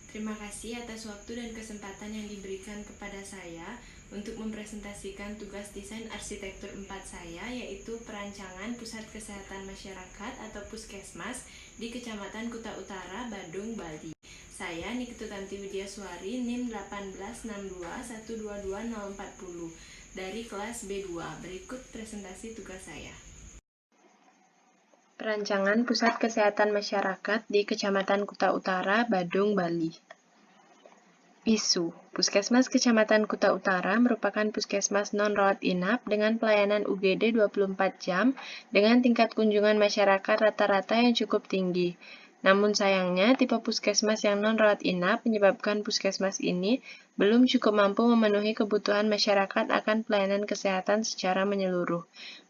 Terima kasih atas waktu dan kesempatan yang diberikan kepada saya untuk mempresentasikan tugas desain arsitektur 4 saya, yaitu perancangan Pusat Kesehatan Masyarakat atau Puskesmas di Kecamatan Kuta Utara, Badung, Bali. Saya Nikitutanti Widyaswari, NIM 18621222040 dari kelas B2. Berikut presentasi tugas saya. Perancangan Pusat Kesehatan Masyarakat di Kecamatan Kuta Utara, Badung, Bali. Isu, Puskesmas Kecamatan Kuta Utara merupakan puskesmas non-rawat inap dengan pelayanan UGD 24 jam dengan tingkat kunjungan masyarakat rata-rata yang cukup tinggi. Namun sayangnya, tipe puskesmas yang non-rawat inap menyebabkan puskesmas ini belum cukup mampu memenuhi kebutuhan masyarakat akan pelayanan kesehatan secara menyeluruh.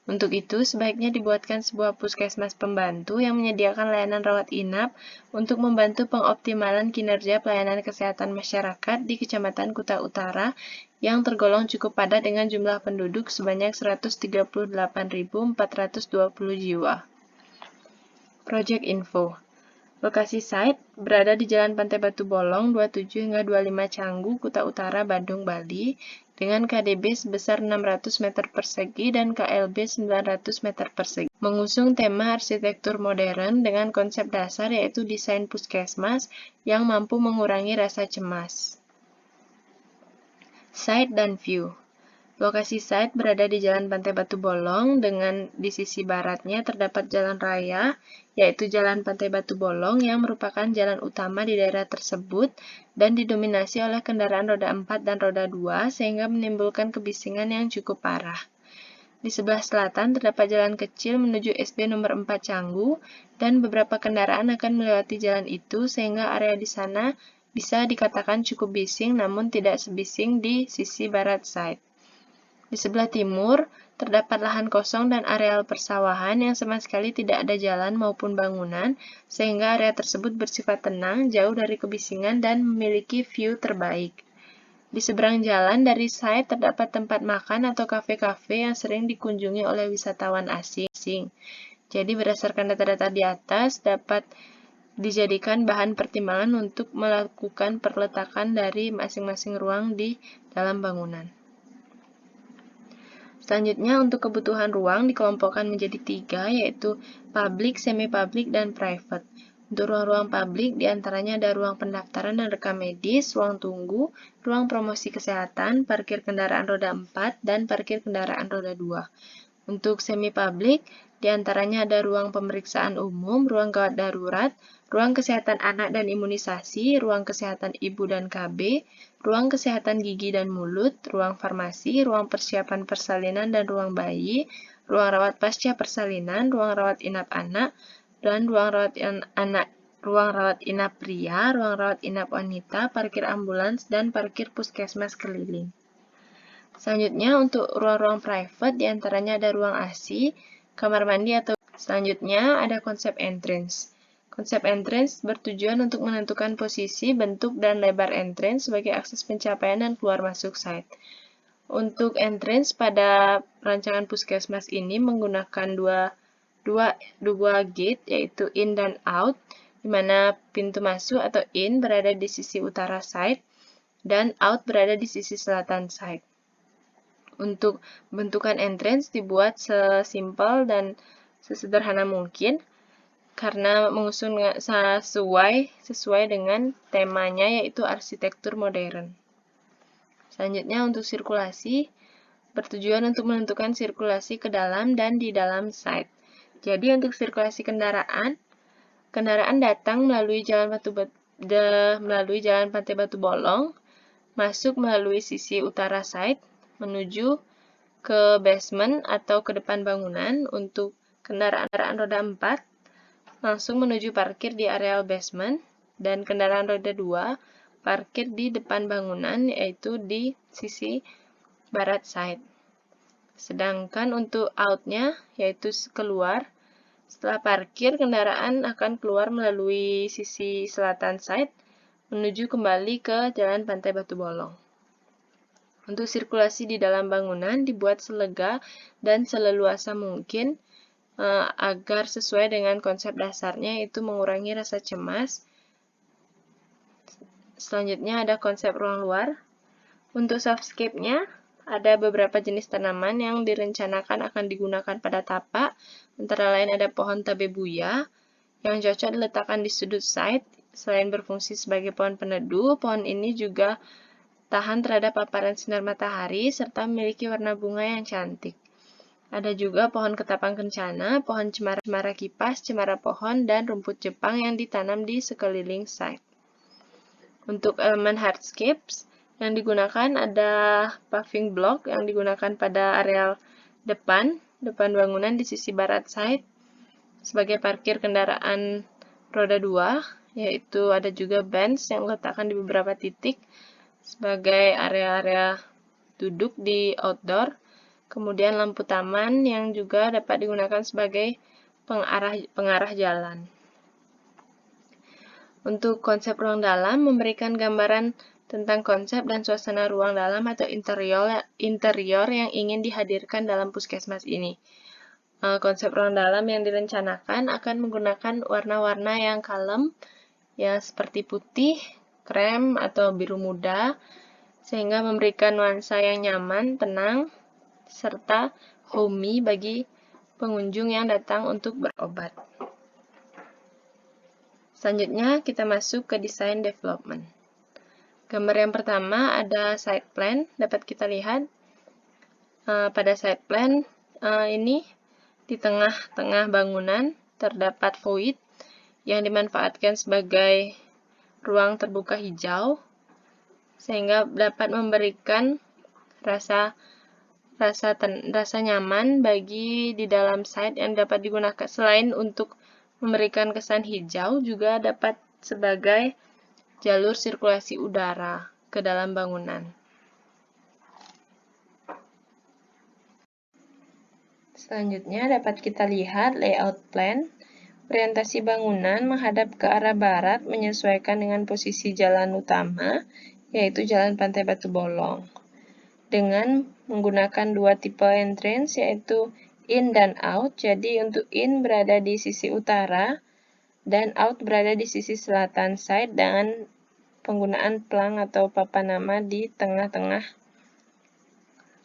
Untuk itu, sebaiknya dibuatkan sebuah puskesmas pembantu yang menyediakan layanan rawat inap untuk membantu pengoptimalan kinerja pelayanan kesehatan masyarakat di Kecamatan Kuta Utara yang tergolong cukup padat dengan jumlah penduduk sebanyak 138.420 jiwa. Project Info. Lokasi site berada di Jalan Pantai Batu Bolong 27 hingga 25 Canggu, Kuta Utara, Badung, Bali, dengan KDB sebesar 600 meter persegi dan KLB 900 meter persegi. Mengusung tema arsitektur modern dengan konsep dasar yaitu desain puskesmas yang mampu mengurangi rasa cemas. Site dan view. Lokasi site berada di Jalan Pantai Batu Bolong dengan di sisi baratnya terdapat jalan raya, yaitu Jalan Pantai Batu Bolong yang merupakan jalan utama di daerah tersebut dan didominasi oleh kendaraan roda 4 dan roda 2 sehingga menimbulkan kebisingan yang cukup parah. Di sebelah selatan terdapat jalan kecil menuju SD nomor 4 Canggu dan beberapa kendaraan akan melewati jalan itu sehingga area di sana bisa dikatakan cukup bising namun tidak sebising di sisi barat site. Di sebelah timur, terdapat lahan kosong dan areal persawahan yang sama sekali tidak ada jalan maupun bangunan, sehingga area tersebut bersifat tenang, jauh dari kebisingan, dan memiliki view terbaik. Di seberang jalan dari site terdapat tempat makan atau kafe-kafe yang sering dikunjungi oleh wisatawan asing. Jadi berdasarkan data-data di atas, dapat dijadikan bahan pertimbangan untuk melakukan perletakan dari masing-masing ruang di dalam bangunan. Selanjutnya, untuk kebutuhan ruang dikelompokkan menjadi 3, yaitu public, semi-public, dan private. Untuk ruang-ruang publik, diantaranya ada ruang pendaftaran dan rekam medis, ruang tunggu, ruang promosi kesehatan, parkir kendaraan roda 4, dan parkir kendaraan roda 2. Untuk semi-public, diantaranya ada ruang pemeriksaan umum, ruang gawat darurat, ruang kesehatan anak dan imunisasi, ruang kesehatan ibu dan KB, ruang kesehatan gigi dan mulut, ruang farmasi, ruang persiapan persalinan dan ruang bayi, ruang rawat pasca persalinan, ruang rawat inap anak, dan ruang rawat anak, ruang rawat inap pria, ruang rawat inap wanita, parkir ambulans, dan parkir puskesmas keliling. Selanjutnya, untuk ruang-ruang private, diantaranya ada ruang AC, kamar mandi atau selanjutnya ada konsep entrance. Konsep entrance bertujuan untuk menentukan posisi, bentuk, dan lebar entrance sebagai akses pencapaian dan keluar masuk site. Untuk entrance pada rancangan puskesmas ini menggunakan dua gate, yaitu in dan out, di mana pintu masuk atau in berada di sisi utara site dan out berada di sisi selatan site. Untuk bentukan entrance dibuat sesimpel dan sesederhana mungkin karena mengusung sesuai dengan temanya yaitu arsitektur modern. Selanjutnya untuk sirkulasi bertujuan untuk menentukan sirkulasi ke dalam dan di dalam site. Jadi untuk sirkulasi kendaraan datang melalui jalan Pantai Batu Bolong, masuk melalui sisi utara site menuju ke basement atau ke depan bangunan. Untuk kendaraan roda 4 langsung menuju parkir di areal basement, dan kendaraan roda 2 parkir di depan bangunan yaitu di sisi barat site. Sedangkan untuk outnya yaitu keluar, setelah parkir kendaraan akan keluar melalui sisi selatan site menuju kembali ke Jalan Pantai Batu Bolong. Untuk sirkulasi di dalam bangunan dibuat selega dan seleluasa mungkin agar sesuai dengan konsep dasarnya yaitu mengurangi rasa cemas. Selanjutnya ada konsep ruang luar. Untuk softscape-nya, ada beberapa jenis tanaman yang direncanakan akan digunakan pada tapak, antara lain ada pohon tabebuya, yang cocok diletakkan di sudut site. Selain berfungsi sebagai pohon peneduh, pohon ini juga tahan terhadap paparan sinar matahari, serta memiliki warna bunga yang cantik. Ada juga pohon ketapang kencana, pohon cemara kipas, cemara pohon, dan rumput Jepang yang ditanam di sekeliling site. Untuk elemen hardscapes, yang digunakan ada paving block yang digunakan pada areal depan bangunan di sisi barat site sebagai parkir kendaraan roda 2, yaitu ada juga bench yang diletakkan di beberapa titik sebagai area-area duduk di outdoor. Kemudian lampu taman yang juga dapat digunakan sebagai pengarah jalan. Untuk konsep ruang dalam memberikan gambaran tentang konsep dan suasana ruang dalam atau interior yang ingin dihadirkan dalam puskesmas ini. Konsep ruang dalam yang direncanakan akan menggunakan warna-warna yang kalem, ya seperti putih, krem, atau biru muda, sehingga memberikan nuansa yang nyaman, tenang, serta homey bagi pengunjung yang datang untuk berobat. Selanjutnya, kita masuk ke desain development. Gambar yang pertama ada site plan, dapat kita lihat pada site plan ini di tengah-tengah bangunan terdapat void yang dimanfaatkan sebagai ruang terbuka hijau, sehingga dapat memberikan rasa nyaman bagi di dalam site yang dapat digunakan. Selain untuk memberikan kesan hijau, juga dapat sebagai jalur sirkulasi udara ke dalam bangunan. Selanjutnya dapat kita lihat layout plan. Orientasi bangunan menghadap ke arah barat menyesuaikan dengan posisi jalan utama, yaitu Jalan Pantai Batu Bolong. Dengan menggunakan dua tipe entrance, yaitu in dan out. Jadi untuk in berada di sisi utara dan out berada di sisi selatan site dengan penggunaan pelang atau papan nama di tengah-tengah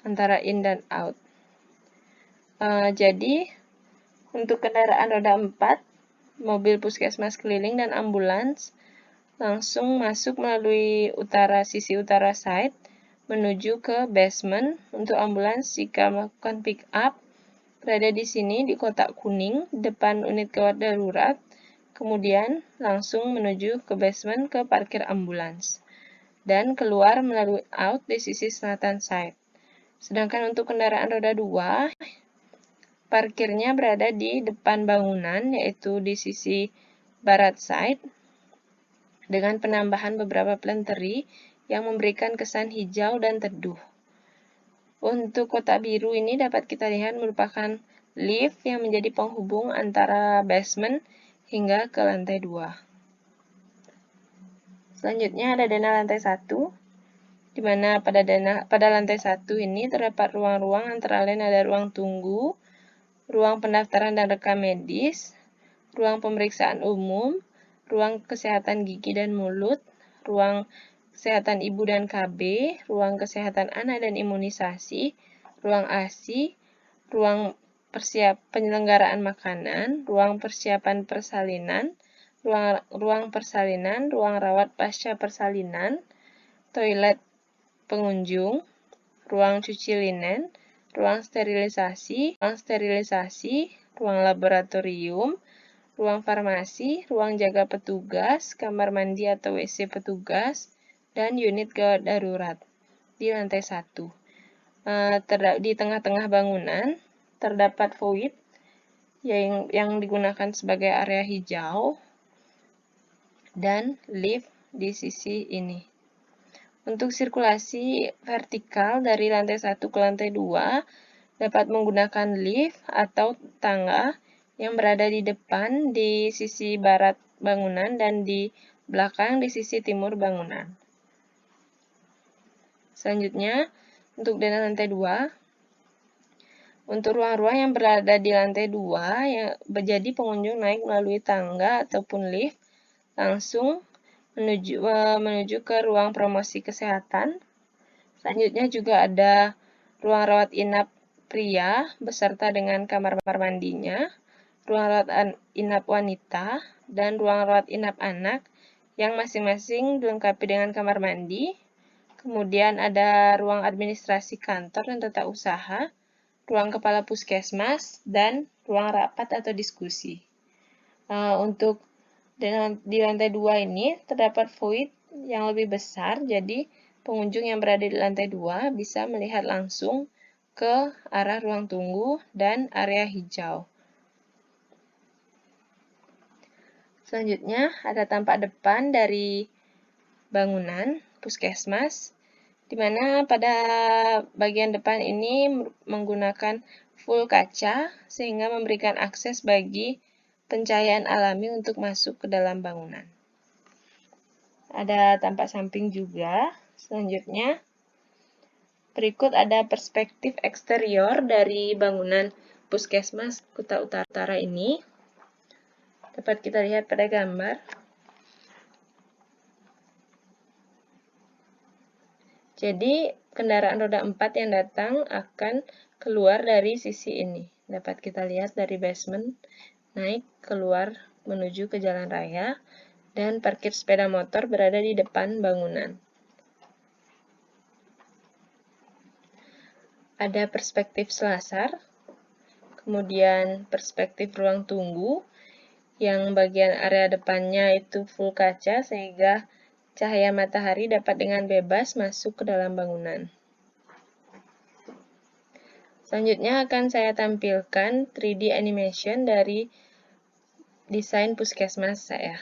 antara in dan out. Jadi untuk kendaraan roda 4, mobil puskesmas keliling dan ambulans langsung masuk melalui sisi utara site menuju ke basement. Untuk ambulans jika melakukan pick up berada di sini di kotak kuning depan unit gawat darurat, kemudian langsung menuju ke basement ke parkir ambulans dan keluar melalui out di sisi selatan site. Sedangkan untuk kendaraan roda 2, parkirnya berada di depan bangunan, yaitu di sisi barat site, dengan penambahan beberapa planteri yang memberikan kesan hijau dan teduh. Untuk kotak biru ini dapat kita lihat merupakan lift yang menjadi penghubung antara basement hingga ke lantai 2. Selanjutnya ada denah lantai 1, di mana pada lantai 1 ini terdapat ruang-ruang antara lain ada ruang tunggu, ruang pendaftaran dan rekam medis, ruang pemeriksaan umum, ruang kesehatan gigi dan mulut, ruang kesehatan ibu dan KB, ruang kesehatan anak dan imunisasi, ruang ASI, ruang penyelenggaraan makanan, ruang persiapan persalinan, ruang persalinan, ruang rawat pasca persalinan, toilet pengunjung, ruang cuci linen, ruang sterilisasi, ruang laboratorium, ruang farmasi, ruang jaga petugas, kamar mandi atau WC petugas, dan unit gawat darurat di lantai 1. Di tengah-tengah bangunan terdapat void yang digunakan sebagai area hijau dan lift di sisi ini. Untuk sirkulasi vertikal dari lantai 1 ke lantai 2 dapat menggunakan lift atau tangga yang berada di depan di sisi barat bangunan dan di belakang di sisi timur bangunan. Selanjutnya, untuk denah lantai 2, untuk ruang-ruang yang berada di lantai 2, jadi pengunjung naik melalui tangga ataupun lift langsung menuju ke ruang promosi kesehatan. Selanjutnya juga ada ruang rawat inap pria beserta dengan kamar mandinya, ruang rawat inap wanita, dan ruang rawat inap anak yang masing-masing dilengkapi dengan kamar mandi. Kemudian ada ruang administrasi kantor dan tata usaha, ruang kepala puskesmas, dan ruang rapat atau diskusi. Untuk di lantai 2 ini terdapat void yang lebih besar, jadi pengunjung yang berada di lantai 2 bisa melihat langsung ke arah ruang tunggu dan area hijau. Selanjutnya ada tampak depan dari bangunan puskesmas, di mana pada bagian depan ini menggunakan full kaca sehingga memberikan akses bagi pencahayaan alami untuk masuk ke dalam bangunan. Ada tampak samping juga. Selanjutnya, berikut ada perspektif eksterior dari bangunan Puskesmas Kuta Utara ini. Dapat kita lihat pada gambar. Jadi, kendaraan roda 4 yang datang akan keluar dari sisi ini. Dapat kita lihat dari basement, naik, keluar, menuju ke jalan raya, dan parkir sepeda motor berada di depan bangunan. Ada perspektif selasar, kemudian perspektif ruang tunggu, yang bagian area depannya itu full kaca sehingga cahaya matahari dapat dengan bebas masuk ke dalam bangunan. Selanjutnya akan saya tampilkan 3D animation dari desain puskesmas saya.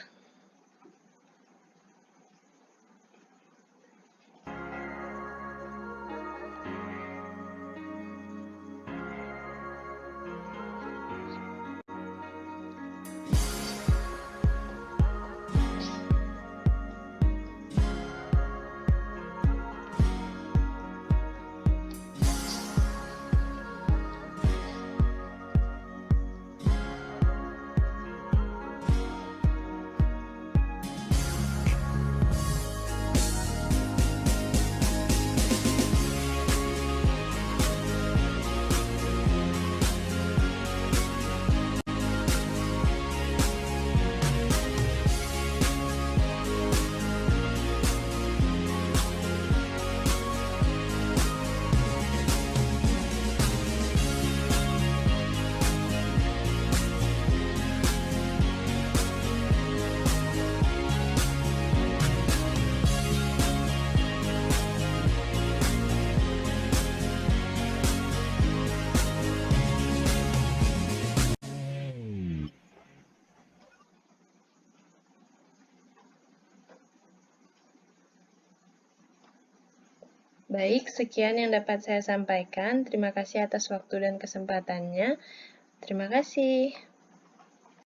Baik, sekian yang dapat saya sampaikan. Terima kasih atas waktu dan kesempatannya. Terima kasih.